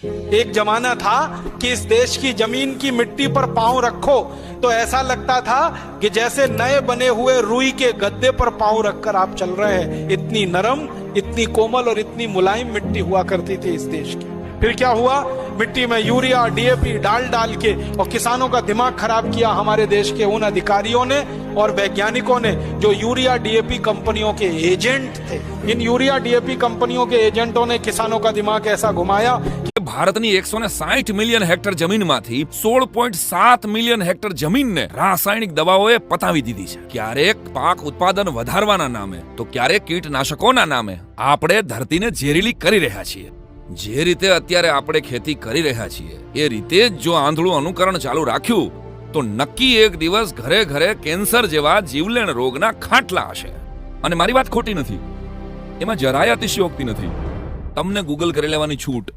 एक जमाना था कि इस देश की जमीन की मिट्टी पर पांव रखो तो ऐसा लगता था कि जैसे नए बने हुए रुई के गद्दे पर पांव रखकर आप चल रहे हैं। इतनी नरम, इतनी कोमल और इतनी मुलायम मिट्टी हुआ करती थी इस देश की। फिर क्या हुआ, मिट्टी में यूरिया डीएपी डाल के और किसानों का दिमाग खराब किया हमारे देश के उन अधिकारियों ने और वैज्ञानिकों ने जो यूरिया डीएपी कंपनियों के एजेंट थे। इन यूरिया डीएपी कंपनियों के एजेंटों ने किसानों का दिमाग ऐसा घुमाया कि ભારતની 160 મિલિયન હેક્ટર જમીનમાંથી 16.7 મિલિયન હેક્ટર જમીનને રાસાયણિક દવાઓએ પતાવી દીધી છે। ક્યારેક પાક ઉત્પાદન વધારવાના નામે તો ક્યારેક કીટનાશકોના નામે આપણે ધરતીને ઝેરીલી કરી રહ્યા છીએ। જે રીતે અત્યારે આપણે ખેતી કરી રહ્યા છીએ એ રીતે જ જો આંધળું અનુકરણ ચાલુ રાખ્યું તો નક્કી એક દિવસ ઘરે ઘરે કેન્સર જેવા જીવલેણ રોગના ખાટલા હશે। અને મારી વાત ખોટી નથી, એમાં જરાય અતિશયોક્તિ નથી। તમને ગૂગલ કરી લેવાની છૂટ।